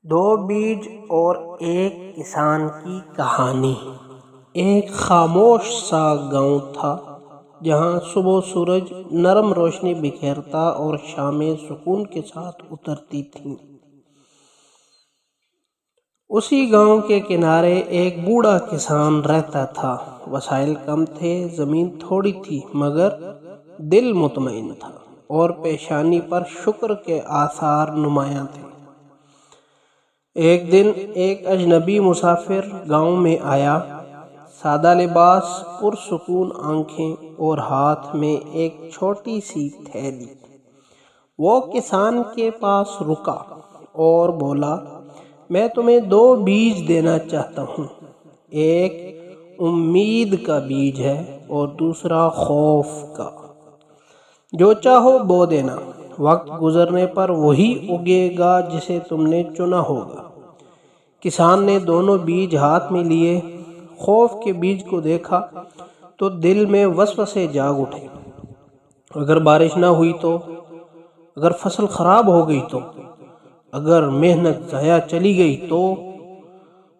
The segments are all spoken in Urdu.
دو بیج اور ایک کسان کی کہانی۔ ایک خاموش سا گاؤں تھا جہاں صبح سورج نرم روشنی بکھیرتا اور شامیں سکون کے ساتھ اترتی تھیں۔ اسی گاؤں کے کنارے ایک بوڑھا کسان رہتا تھا۔ وسائل کم تھے، زمین تھوڑی تھی، مگر دل مطمئن تھا اور پیشانی پر شکر کے آثار نمایاں تھے۔ ایک دن ایک اجنبی مسافر گاؤں میں آیا، سادہ لباس، پرسکون آنکھیں اور ہاتھ میں ایک چھوٹی سی تھیلی۔ وہ کسان کے پاس رکا اور بولا، میں تمہیں دو بیج دینا چاہتا ہوں، ایک امید کا بیج ہے اور دوسرا خوف کا۔ جو چاہو بو دینا، وقت گزرنے پر وہی اگے گا جسے تم نے چنا ہوگا۔ کسان نے دونوں بیج ہاتھ میں لیے۔ خوف کے بیج کو دیکھا تو دل میں وسوسے جاگ اٹھے۔ اگر بارش نہ ہوئی تو، اگر فصل خراب ہو گئی تو، اگر محنت ضائع چلی گئی تو۔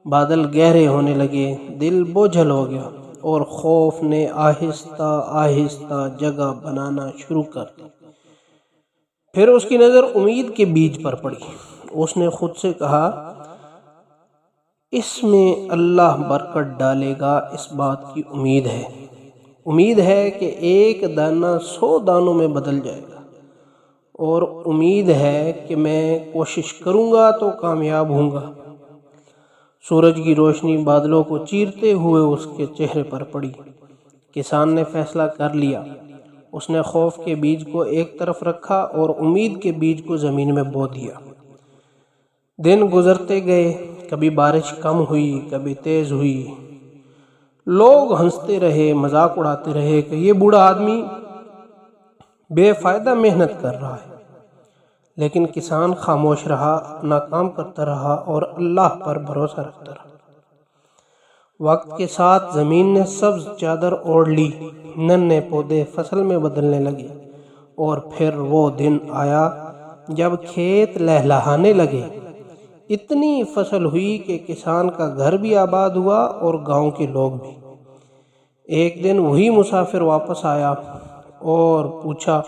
بادل گہرے ہونے لگے، دل بوجھل ہو گیا اور خوف نے آہستہ آہستہ جگہ بنانا شروع کر دی۔ پھر اس کی نظر امید کے بیج پر پڑی۔ اس نے خود سے کہا، اس میں اللہ برکت ڈالے گا، اس بات کی امید ہے۔ امید ہے کہ ایک دانہ 100 دانوں میں بدل جائے گا، اور امید ہے کہ میں کوشش کروں گا تو کامیاب ہوں گا۔ سورج کی روشنی بادلوں کو چیرتے ہوئے اس کے چہرے پر پڑی۔ کسان نے فیصلہ کر لیا۔ اس نے خوف کے بیج کو ایک طرف رکھا اور امید کے بیج کو زمین میں بو دیا۔ دن گزرتے گئے، کبھی بارش کم ہوئی، کبھی تیز ہوئی۔ لوگ ہنستے رہے، مذاق اڑاتے رہے کہ یہ بوڑھا آدمی بے فائدہ محنت کر رہا ہے۔ لیکن کسان خاموش رہا، اپنا کام کرتا رہا اور اللہ پر بھروسہ رکھتا رہا۔ وقت کے ساتھ زمین نے سبز چادر اوڑھ لی، ننھے پودے فصل میں بدلنے لگے، اور پھر وہ دن آیا جب کھیت لہلہانے لگے۔ اتنی فصل ہوئی کہ کسان کا گھر بھی آباد ہوا اور گاؤں کے لوگ بھی۔ ایک دن وہی مسافر واپس آیا اور پوچھا،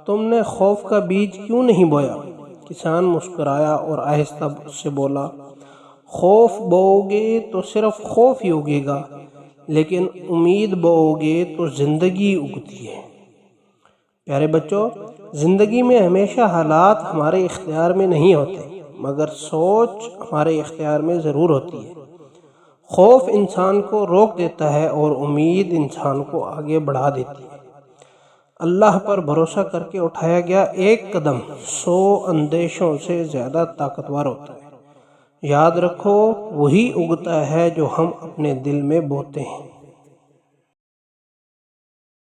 تم نے خوف کا بیج کیوں نہیں بویا؟ کسان مسکرایا اور آہستہ سے بولا، خوف بوؤ گے تو صرف خوف ہی اگے گا، لیکن امید بوؤ گے تو زندگی اگتی ہے۔ پیارے بچوں، زندگی میں ہمیشہ حالات ہمارے اختیار میں نہیں ہوتے، مگر سوچ ہمارے اختیار میں ضرور ہوتی ہے۔ خوف انسان کو روک دیتا ہے اور امید انسان کو آگے بڑھا دیتی ہے۔ اللہ پر بھروسہ کر کے اٹھایا گیا ایک قدم 100 اندیشوں سے زیادہ طاقتور ہوتا ہے۔ یاد رکھو، وہی اگتا ہے جو ہم اپنے دل میں بوتے ہیں۔